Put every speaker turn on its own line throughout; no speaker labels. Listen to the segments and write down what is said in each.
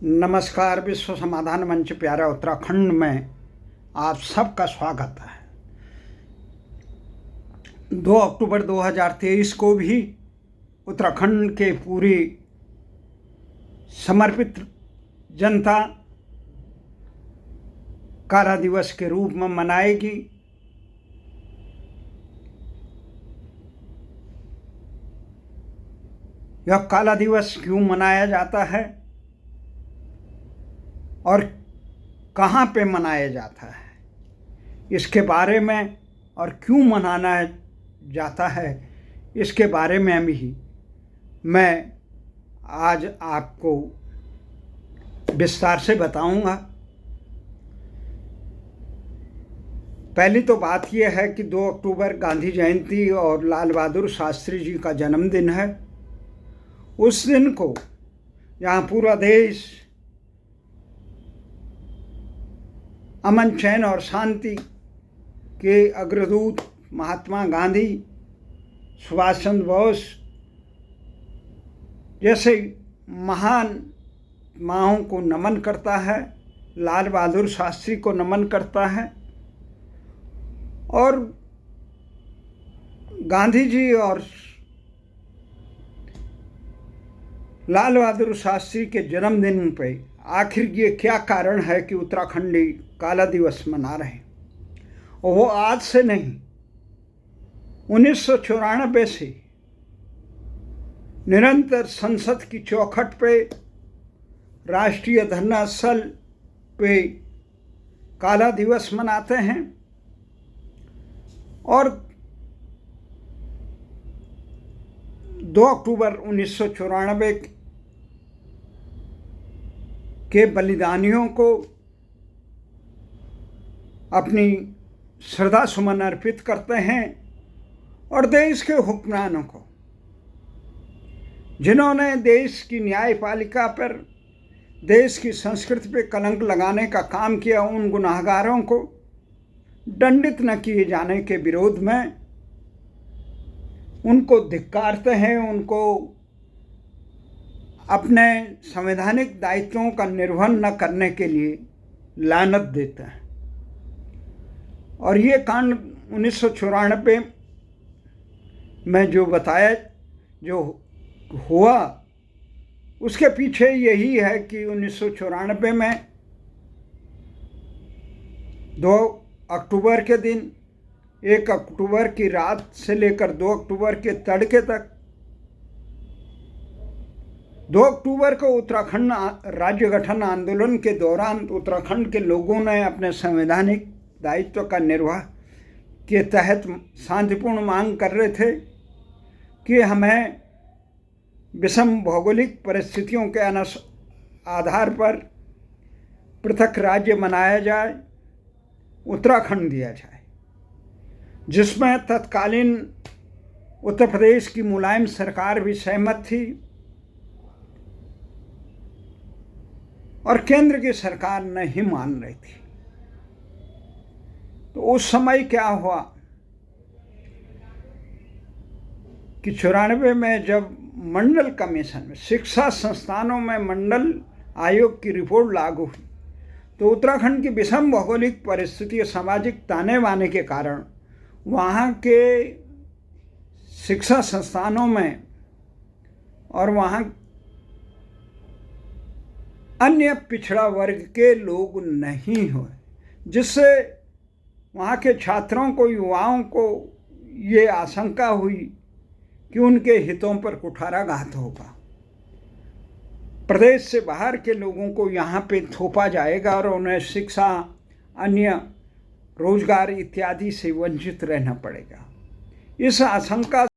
नमस्कार। विश्व समाधान मंच प्यारा उत्तराखंड में आप सबका स्वागत है। 2 अक्टूबर 2023 को भी उत्तराखंड के पूरी समर्पित जनता काला दिवस के रूप में मनाएगी। यह काला दिवस क्यों मनाया जाता है और कहाँ पे मनाया जाता है, इसके बारे में, और क्यों मनाना जाता है, इसके बारे में भी मैं आज आपको विस्तार से बताऊंगा। पहली तो बात यह है कि 2 अक्टूबर गांधी जयंती और लाल बहादुर शास्त्री जी का जन्मदिन है। उस दिन को यहाँ पूरा देश अमन, चैन और शांति के अग्रदूत महात्मा गांधी, सुभाष चंद्र बोस जैसे महान महाओं को नमन करता है, लाल बहादुर शास्त्री को नमन करता है। और गांधी जी और लाल बहादुर शास्त्री के जन्मदिन पे आखिर ये क्या कारण है कि उत्तराखंडी काला दिवस मना रहे हैं। और वो आज से नहीं, 1994 से निरंतर संसद की चौखट पे, राष्ट्रीय धरना स्थल पे काला दिवस मनाते हैं। और 2 अक्टूबर 1994 के बलिदानियों को अपनी श्रद्धा सुमन अर्पित करते हैं। और देश के हुक्मरानों को, जिन्होंने देश की न्यायपालिका पर, देश की संस्कृति पे कलंक लगाने का काम किया, उन गुनाहगारों को दंडित न किए जाने के विरोध में उनको धिक्कारते हैं, उनको अपने संवैधानिक दायित्वों का निर्वहन न करने के लिए लानत देते हैं। और ये कांड 1994 में जो बताया, जो हुआ, उसके पीछे यही है कि 1994 में 2 अक्टूबर के दिन, 1 अक्टूबर की रात से लेकर 2 अक्टूबर के तड़के तक, 2 अक्टूबर को उत्तराखंड राज्य गठन आंदोलन के दौरान उत्तराखंड के लोगों ने अपने संवैधानिक दायित्व का निर्वाह के तहत शांतिपूर्ण मांग कर रहे थे कि हमें विषम भौगोलिक परिस्थितियों के आधार पर पृथक राज्य बनाया जाए, उत्तराखंड दिया जाए, जिसमें तत्कालीन उत्तर प्रदेश की मुलायम सरकार भी सहमत थी और केंद्र की सरकार नहीं मान रही थी। तो उस समय क्या हुआ कि 94 में जब मंडल कमीशन में, शिक्षा संस्थानों में मंडल आयोग की रिपोर्ट लागू हुई, तो उत्तराखंड की विषम भौगोलिक परिस्थिति, सामाजिक ताने बाने के कारण वहाँ के शिक्षा संस्थानों में और वहाँ अन्य पिछड़ा वर्ग के लोग नहीं हुए, जिससे वहाँ के छात्रों को, युवाओं को ये आशंका हुई कि उनके हितों पर कुठाराघात होगा, प्रदेश से बाहर के लोगों को यहाँ पे थोपा जाएगा और उन्हें शिक्षा, अन्य रोजगार इत्यादि से वंचित रहना पड़ेगा। इस आशंका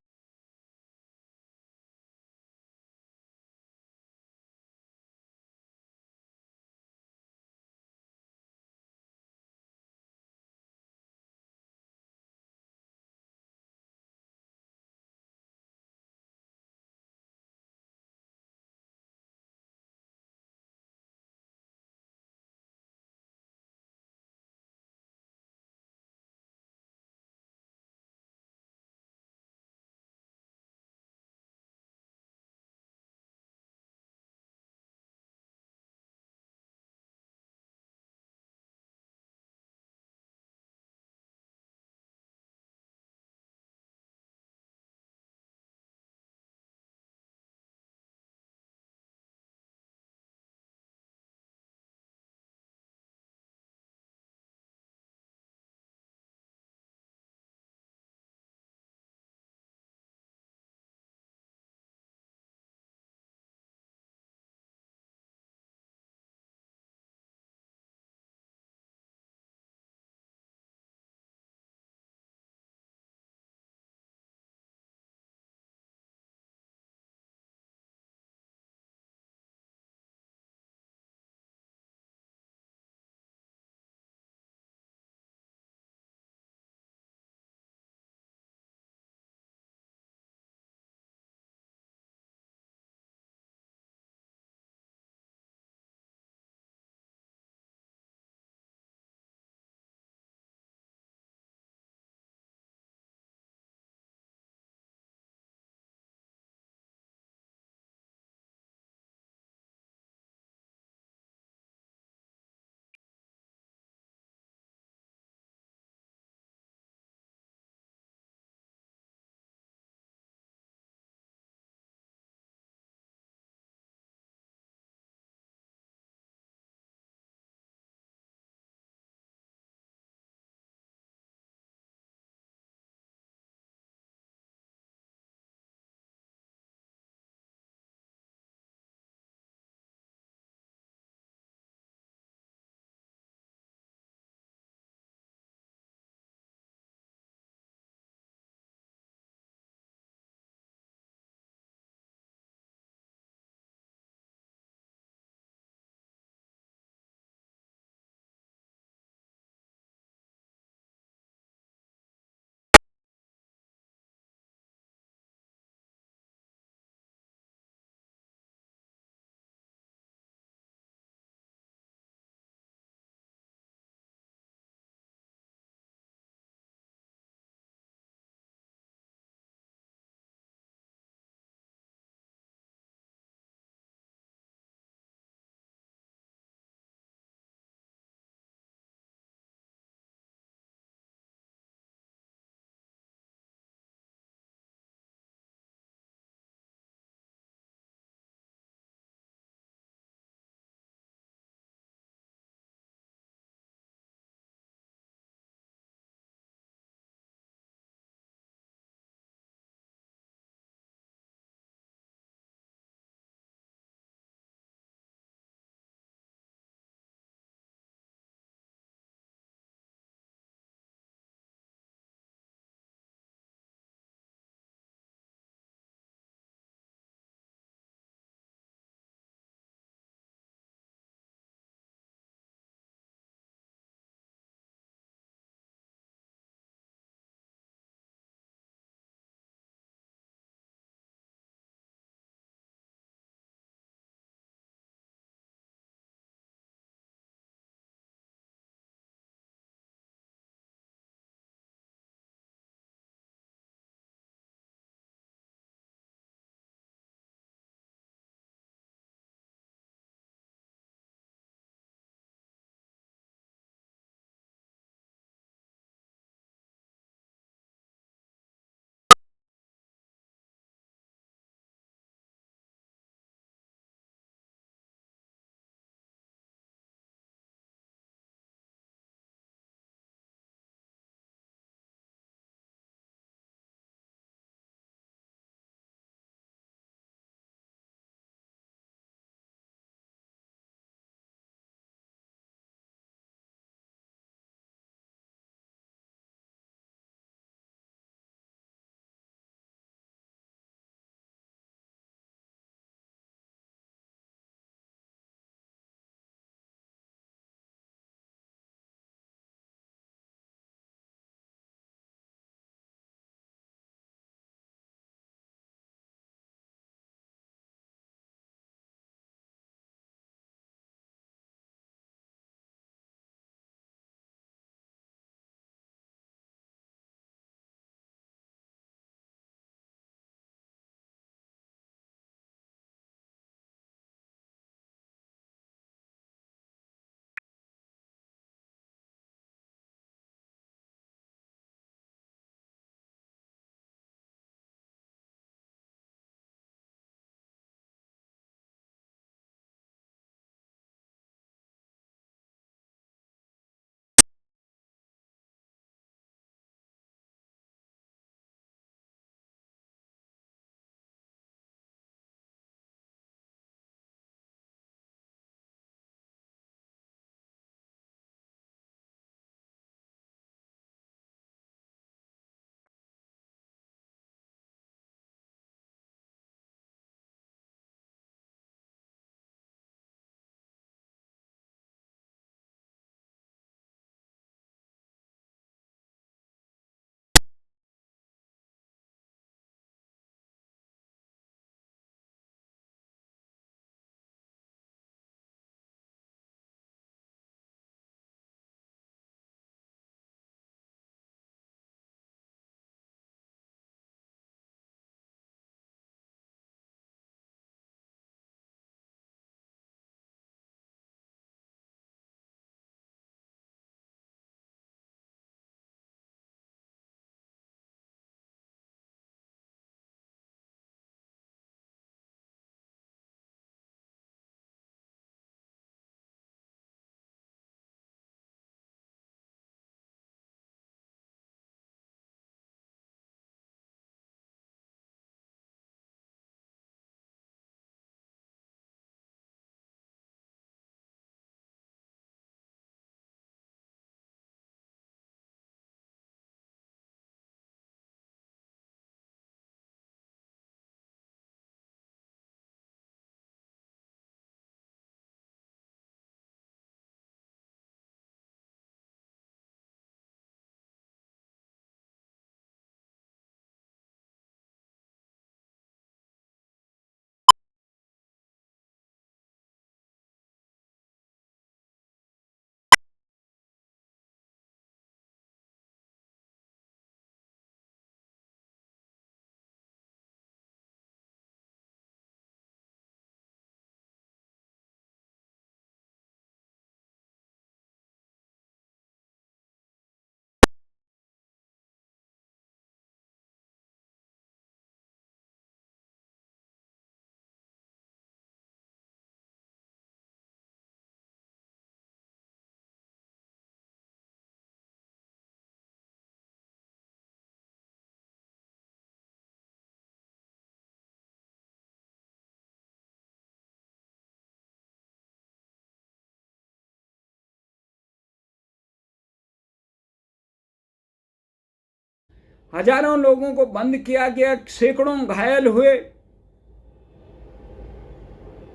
हजारों लोगों को बंद किया गया, सैकड़ों घायल हुए।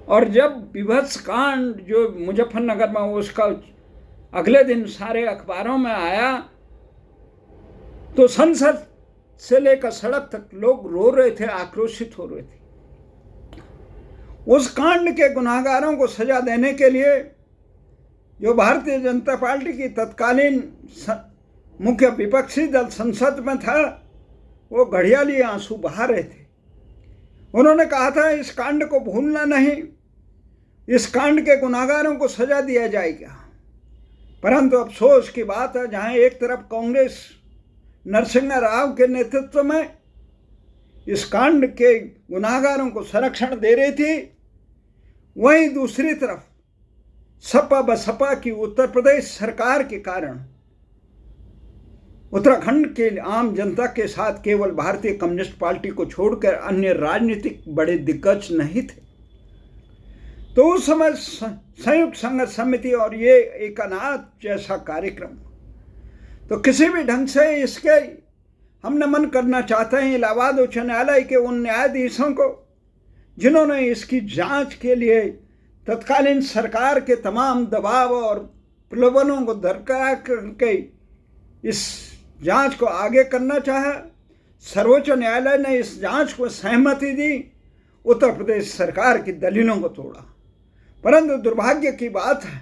और जब विभत्स कांड जो मुजफ्फरनगर में, उसका अगले दिन सारे अखबारों में आया, तो संसद से लेकर सड़क तक लोग रो रहे थे, आक्रोशित हो रहे थे। उस कांड के गुनाहगारों को सजा देने के लिए जो भारतीय जनता पार्टी की तत्कालीन मुख्य विपक्षी दल संसद में था, वो घड़ियाली आंसू बहा रहे थे। उन्होंने कहा था इस कांड को भूलना नहीं, इस कांड के गुनाहगारों को सजा दिया जाएगा। परंतु अफसोस की बात है, जहां एक तरफ कांग्रेस नरसिंह राव के नेतृत्व में इस कांड के गुनाहगारों को संरक्षण दे रही थी, वहीं दूसरी तरफ सपा बसपा की उत्तर प्रदेश सरकार के कारण उत्तराखंड के आम जनता के साथ केवल भारतीय कम्युनिस्ट पार्टी को छोड़कर अन्य राजनीतिक बड़े दिग्गज नहीं थे। तो उस समय संयुक्त संघर्ष समिति और ये एक अनाथ जैसा कार्यक्रम, तो किसी भी ढंग से इसके हम नमन करना चाहते हैं इलाहाबाद उच्च न्यायालय के उन न्यायाधीशों को जिन्होंने इसकी जांच के लिए तत्कालीन सरकार के तमाम दबाव और प्रलोभनों को दरकिनार करके इस जांच को आगे करना चाहा। सर्वोच्च न्यायालय ने इस जांच को सहमति दी, उत्तर प्रदेश सरकार की दलीलों को तोड़ा। परंतु दुर्भाग्य की बात है,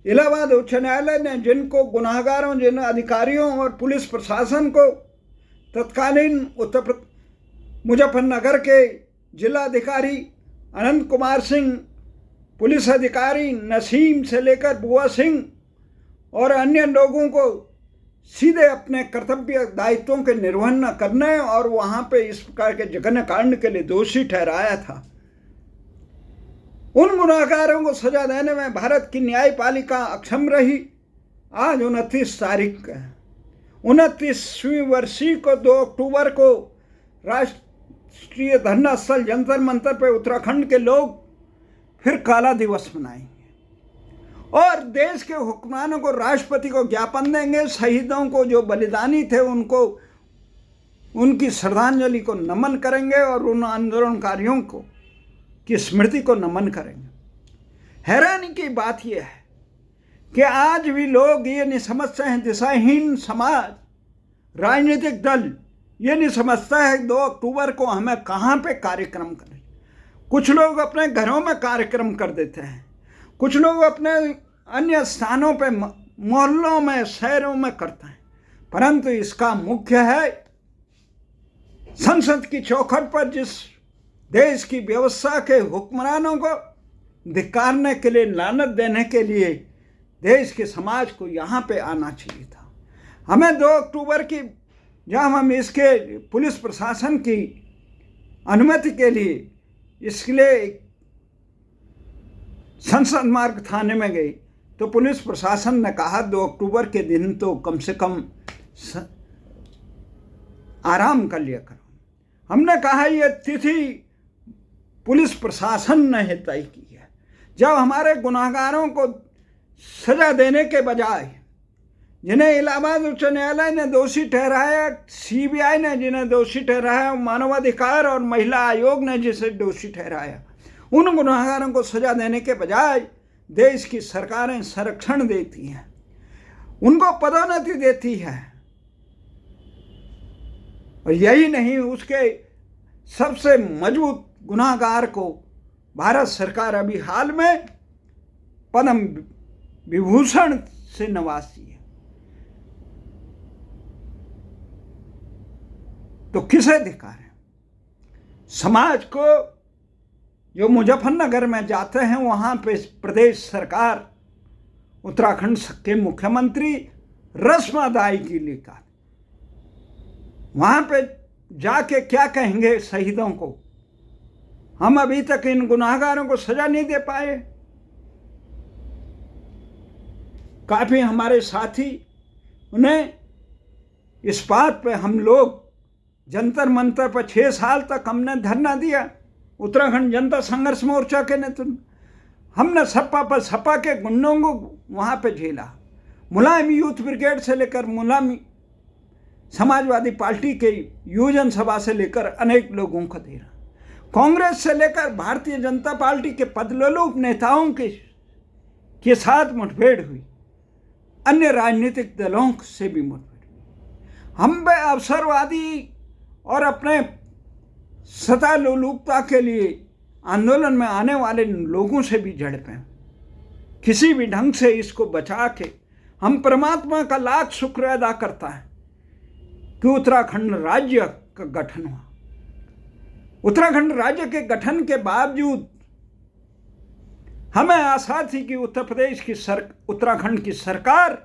इलाहाबाद उच्च न्यायालय ने जिनको गुनाहगारों, जिन अधिकारियों और पुलिस प्रशासन को तत्कालीन मुजफ्फरनगर के जिलाधिकारी अनंत कुमार सिंह, पुलिस अधिकारी नसीम से लेकर बुआ सिंह और अन्य लोगों को सीधे अपने कर्तव्य दायित्वों के निर्वहन न करने और वहां पे इस प्रकार के जघन्य कांड के लिए दोषी ठहराया था, उन गुनाहगारों को सजा देने में भारत की न्यायपालिका अक्षम रही। आज 29 तारीख है, 29वीं वर्षी को 2 अक्टूबर को राष्ट्रीय धरना स्थल जंतर मंतर पर उत्तराखंड के लोग फिर काला दिवस मनाएंगे और देश के हुक्मरानों को, राष्ट्रपति को ज्ञापन देंगे। शहीदों को जो बलिदानी थे उनको, उनकी श्रद्धांजलि को नमन करेंगे और उन आंदोलनकारियों को की स्मृति को नमन करेंगे। हैरानी की बात यह है कि आज भी लोग ये नहीं समझते हैं, दिशाहीन समाज, राजनीतिक दल ये नहीं समझता है 2 अक्टूबर को हमें कहाँ पे कार्यक्रम करें। कुछ लोग अपने घरों में कार्यक्रम कर देते हैं, कुछ लोग अपने अन्य स्थानों पे, मोहल्लों में, शहरों में करते हैं, परंतु इसका मुख्य है संसद की चौखट पर जिस देश की व्यवस्था के हुक्मरानों को धिक्कारने के लिए, लानत देने के लिए देश के समाज को यहाँ पे आना चाहिए था। हमें 2 अक्टूबर की, जब हम इसके पुलिस प्रशासन की अनुमति के लिए इसके लिए संसद मार्ग थाने में गई, तो पुलिस प्रशासन ने कहा 2 अक्टूबर के दिन तो कम से कम आराम कर लिया करो। हमने कहा ये तिथि पुलिस प्रशासन ने तय की है। जब हमारे गुनाहगारों को सजा देने के बजाय, जिन्हें इलाहाबाद उच्च न्यायालय ने दोषी ठहराया, सीबीआई ने जिन्हें दोषी ठहराया, मानवाधिकार और महिला आयोग ने जिसे दोषी ठहराया, उन गुनाहगारों को सजा देने के बजाय देश की सरकारें संरक्षण देती हैं, उनको पदोन्नति देती है। और यही नहीं, उसके सबसे मजबूत गुनाहगार को भारत सरकार अभी हाल में पद्म विभूषण से नवाजी है। तो किसे धिक्कार है? समाज को जो मुजफ्फरनगर में जाते हैं, वहाँ पे प्रदेश सरकार, उत्तराखंड के मुख्यमंत्री रस्म अदायगी लेकर वहाँ पे जाके क्या कहेंगे शहीदों को? हम अभी तक इन गुनाहगारों को सजा नहीं दे पाए। काफ़ी हमारे साथी, उन्हें इस बात पे हम लोग जंतर मंतर पर 6 साल तक हमने धरना दिया, उत्तराखंड जनता संघर्ष मोर्चा के नेतृत्व। हमने सपा के गुंडों को वहाँ पे झेला। मुलायम यूथ ब्रिगेड से लेकर मुलायम समाजवादी पार्टी के योजन सभा से लेकर अनेक लोगों को दे रहा, कांग्रेस से लेकर भारतीय जनता पार्टी के पदलोलूप नेताओं के साथ मुठभेड़ हुई, अन्य राजनीतिक दलों से भी मुठभेड़ हुई। हम पे अवसरवादी और अपने सत्ता लोलुपता के लिए आंदोलन में आने वाले लोगों से भी झड़पें। किसी भी ढंग से इसको बचा के हम परमात्मा का लाख शुक्र अदा करता है कि उत्तराखंड राज्य का गठन हुआ। उत्तराखंड राज्य के गठन के बावजूद हमें आशा थी कि उत्तर प्रदेश की उत्तराखंड की सरकार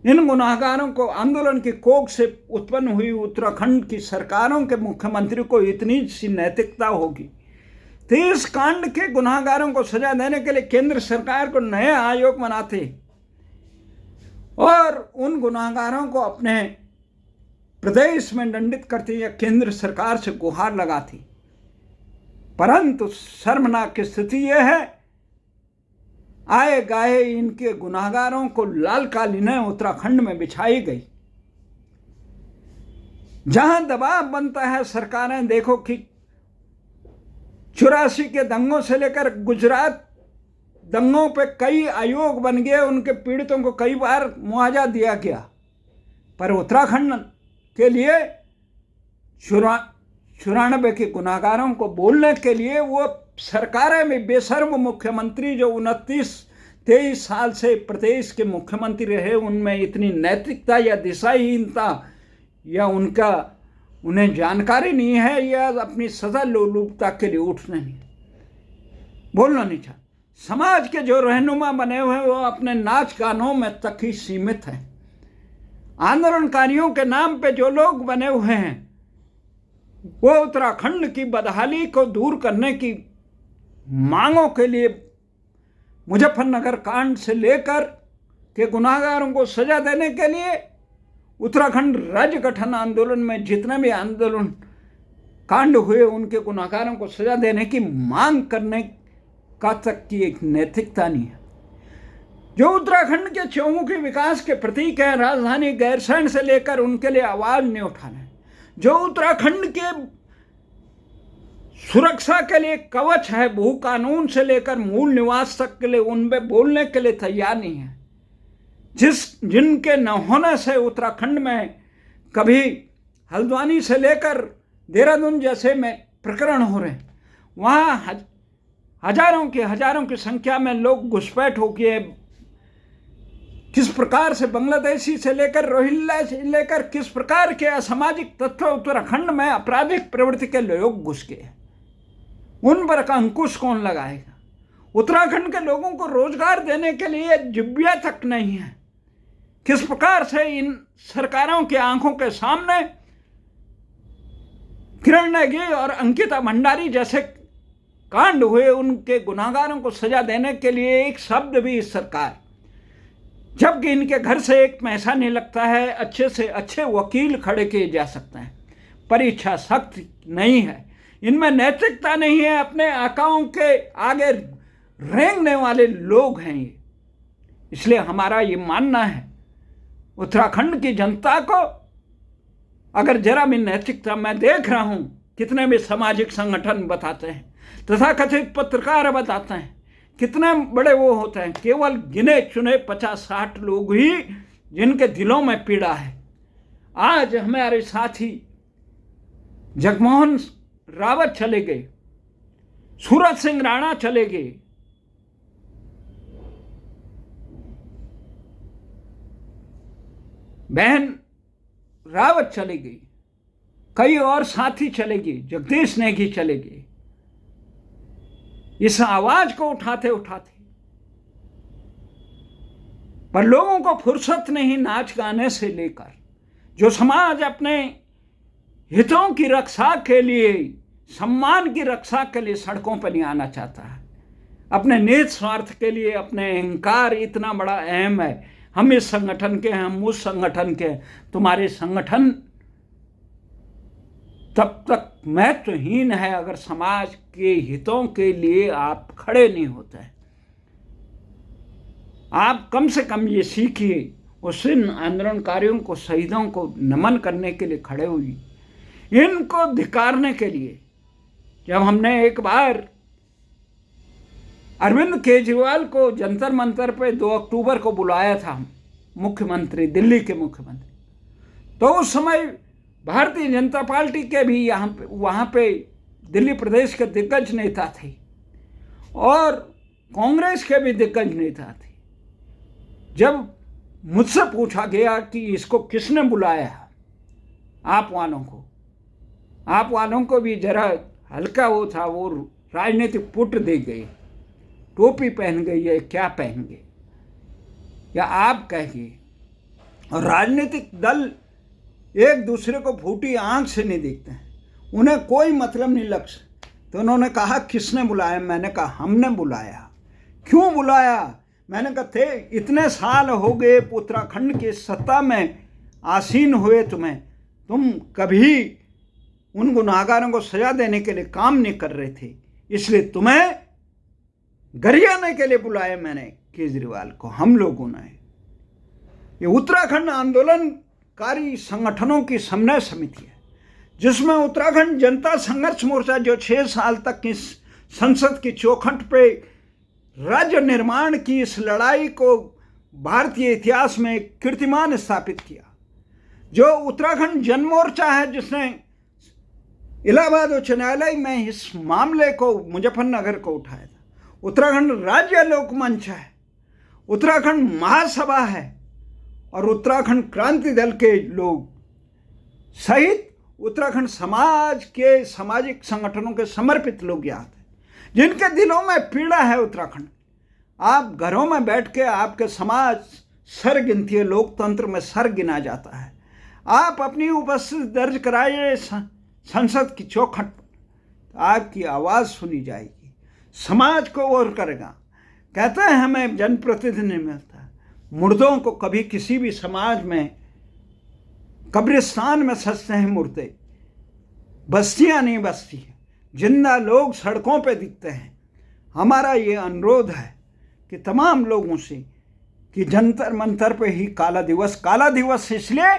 इन गुनाहगारों को, आंदोलन की कोख से उत्पन्न हुई उत्तराखंड की सरकारों के मुख्यमंत्री को इतनी सी नैतिकता होगी तो इस कांड के गुनाहगारों को सजा देने के लिए केंद्र सरकार को नए आयोग बनाते और उन गुनाहगारों को अपने प्रदेश में दंडित करती या केंद्र सरकार से गुहार लगाती। परंतु शर्मनाक स्थिति यह है, आए गाए इनके गुनाहगारों को लाल कालीनें उत्तराखंड में बिछाई गई। जहां दबाव बनता है, सरकारें देखो कि 84 के दंगों से लेकर गुजरात दंगों पे कई आयोग बन गए, उनके पीड़ितों को कई बार मुआवजा दिया गया, पर उत्तराखंड के लिए 94 के गुनाहगारों को बोलने के लिए वो सरकारें में बेशर्म मुख्यमंत्री जो 29-23 साल से प्रदेश के मुख्यमंत्री रहे, उनमें इतनी नैतिकता या दिशाहीनता या उन्हें जानकारी नहीं है या अपनी सदा लोलुपता के लिए उठने नहीं, बोलना नहीं चाहते। समाज के जो रहनुमा बने हुए हैं वो अपने नाच गानों में तक ही सीमित हैं। आंदोलनकारियों के नाम पे जो लोग बने हुए हैं वो उत्तराखंड की बदहाली को दूर करने की मांगों के लिए मुजफ्फरनगर कांड से लेकर के गुनाहगारों को सजा देने के लिए उत्तराखंड राज्य गठन आंदोलन में जितने भी आंदोलन कांड हुए उनके गुनाहगारों को सजा देने की मांग करने का तक की एक नैतिकता नहीं है। जो उत्तराखंड के चौमुखी विकास के प्रतीक हैं, राजधानी गैरसैंण से लेकर उनके लिए आवाज नहीं उठा रहे, जो उत्तराखंड के सुरक्षा के लिए कवच है, भू कानून से लेकर मूल निवास तक के लिए उन पे बोलने के लिए तैयार नहीं है, जिनके न होने से उत्तराखंड में कभी हल्द्वानी से लेकर देहरादून जैसे में प्रकरण हो रहे हैं, वहाँ हजारों की संख्या में लोग घुसपैठ हो गए। किस प्रकार से बांग्लादेशी से लेकर रोहिंग्या से लेकर किस प्रकार के असामाजिक तत्व उत्तराखंड में आपराधिक प्रवृत्ति के लोग घुस गए, उन पर अंकुश कौन लगाएगा? उत्तराखंड के लोगों को रोजगार देने के लिए जिब्या तक नहीं है। किस प्रकार से इन सरकारों की आंखों के सामने किरण नेगी और अंकिता भंडारी जैसे कांड हुए, उनके गुनाहगारों को सजा देने के लिए एक शब्द भी इस सरकार, जबकि इनके घर से एक पैसा नहीं लगता है, अच्छे से अच्छे वकील खड़े किए जा सकते हैं, पर इच्छा सख्त नहीं है, इनमें नैतिकता नहीं है, अपने आकाओं के आगे रेंगने वाले लोग हैं ये। इसलिए हमारा ये मानना है, उत्तराखंड की जनता को अगर जरा भी नैतिकता, मैं देख रहा हूँ कितने भी सामाजिक संगठन बताते हैं, तथाकथित पत्रकार बताते हैं, कितने बड़े वो होते हैं, केवल गिने चुने 50-60 लोग ही जिनके दिलों में पीड़ा है। आज हमारे साथी जगमोहन रावत चले गए, सूरज सिंह राणा चले गए, बहन रावत चले गई, कई और साथी चले गए, जगदीश नेगी चले गए। इस आवाज को उठाते उठाते पर लोगों को फुर्सत नहीं नाच गाने से लेकर। जो समाज अपने हितों की रक्षा के लिए, सम्मान की रक्षा के लिए सड़कों पर नहीं आना चाहता है, अपने निहित स्वार्थ के लिए, अपने अहंकार इतना बड़ा अहम है, हम इस संगठन के हैं, हम उस संगठन के, तुम्हारे संगठन तब तक महत्वहीन है अगर समाज के हितों के लिए आप खड़े नहीं होते हैं। आप कम से कम ये सीखिए, उस इन आंदोलनकारियों को, शहीदों को नमन करने के लिए खड़े हुई। इनको धिक्कारने के लिए जब हमने एक बार अरविंद केजरीवाल को जंतर मंतर पे 2 अक्टूबर को बुलाया था, मुख्यमंत्री, दिल्ली के मुख्यमंत्री, तो उस समय भारतीय जनता पार्टी के भी वहाँ पे दिल्ली प्रदेश के दिग्गज नेता थे और कांग्रेस के भी दिग्गज नेता थे। जब मुझसे पूछा गया कि इसको किसने बुलाया, आप वालों को भी जरा हल्का वो था, वो राजनीतिक पुट दे गए, टोपी पहन गई है, क्या पहन गए या आप कहिए। और राजनीतिक दल एक दूसरे को फूटी आंख से नहीं देखते हैं, उन्हें कोई मतलब नहीं लक्ष्य। तो उन्होंने कहा किसने बुलाया? मैंने कहा हमने बुलाया। क्यों बुलाया? मैंने कहा थे इतने साल हो गए उत्तराखंड की सत्ता में आसीन हुए, तुम कभी उन गुनाहगारों को सजा देने के लिए काम नहीं कर रहे थे, इसलिए तुम्हें गरियाने के लिए बुलाया मैंने केजरीवाल को, हम लोगों ने। ये उत्तराखंड आंदोलनकारी संगठनों की समन्वय समिति है, जिसमें उत्तराखंड जनता संघर्ष मोर्चा, जो 6 साल तक इस संसद की चौखट पे राज्य निर्माण की इस लड़ाई को भारतीय इतिहास में कीर्तिमान स्थापित किया, जो उत्तराखंड जन मोर्चा है, जिसने इलाहाबाद उच्च न्यायालय में इस मामले को, मुजफ्फरनगर को उठाया था, उत्तराखंड राज्य लोक मंच है, उत्तराखंड महासभा है और उत्तराखंड क्रांति दल के लोग सहित उत्तराखंड समाज के सामाजिक संगठनों के समर्पित लोग यहाँ थे, जिनके दिलों में पीड़ा है उत्तराखंड। आप घरों में बैठ के आपके समाज सर गिनती है, लोकतंत्र में सर गिना जाता है। आप अपनी उपस्थिति दर्ज कराइए संसद की चौखट पर, आपकी आवाज़ सुनी जाएगी, समाज को और करेगा। कहते हैं हमें जनप्रतिनिधि मिलता, मुर्दों को कभी किसी भी समाज में कब्रिस्तान में सजते हैं मुर्दे, बस्तियां नहीं बसती हैं, जिंदा लोग सड़कों पे दिखते हैं। हमारा ये अनुरोध है कि तमाम लोगों से कि जंतर मंतर पे ही काला दिवस इसलिए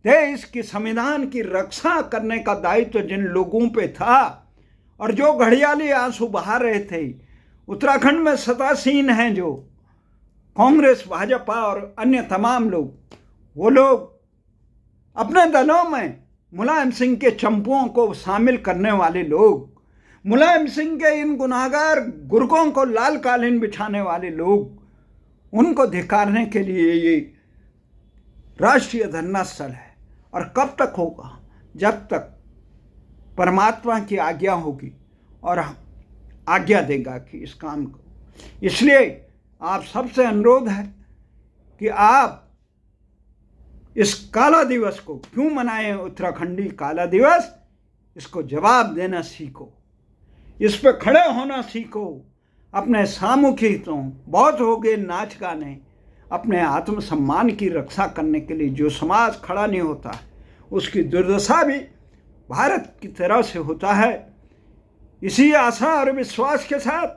देश की संविधान की रक्षा करने का दायित्व जिन लोगों पे था और जो घड़ियाली आंसू बहा रहे थे, उत्तराखंड में सत्तासीन हैं जो कांग्रेस, भाजपा और अन्य तमाम लोग, वो लोग अपने दलों में मुलायम सिंह के चंपुओं को शामिल करने वाले लोग, मुलायम सिंह के इन गुनाहगार गुर्गों को लाल कालीन बिछाने वाले लोग, उनको धिक्कारने के लिए ये राष्ट्रीय धरना स्थल है। और कब तक होगा? जब तक परमात्मा की आज्ञा होगी और आज्ञा देगा कि इस काम को। इसलिए आप सबसे अनुरोध है कि आप इस काला दिवस को क्यों मनाएं, उत्तराखंडी काला दिवस, इसको जवाब देना सीखो, इस पे खड़े होना सीखो। अपने सामूहिक हितों, बहुत हो गए नाच गाने, अपने आत्मसम्मान की रक्षा करने के लिए जो समाज खड़ा नहीं होता है, उसकी दुर्दशा भी भारत की तरह से होता है। इसी आशा और विश्वास के साथ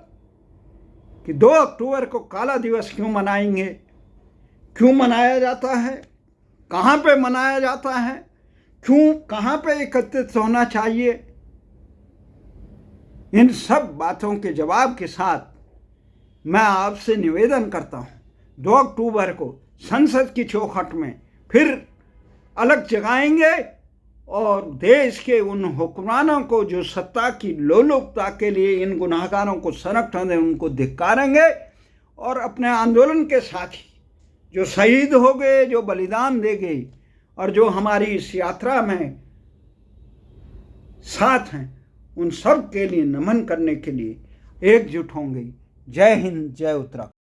कि 2 अक्टूबर को काला दिवस क्यों मनाएंगे, क्यों मनाया जाता है, कहाँ पे मनाया जाता है, क्यों, कहाँ पे एकत्रित होना चाहिए, इन सब बातों के जवाब के साथ मैं आपसे निवेदन करता हूँ, 2 अक्टूबर को संसद की चौखट में फिर अलग जगाएंगे और देश के उन हुक्मरानों को जो सत्ता की लोलुपता के लिए इन गुनाहगारों को संरक्षण दें, उनको धिक्कारेंगे और अपने आंदोलन के साथी जो शहीद हो गए, जो बलिदान दे गए और जो हमारी इस यात्रा में साथ हैं, उन सब के लिए नमन करने के लिए एकजुट होंगे। जय हिंद, जय उत्तराखंड।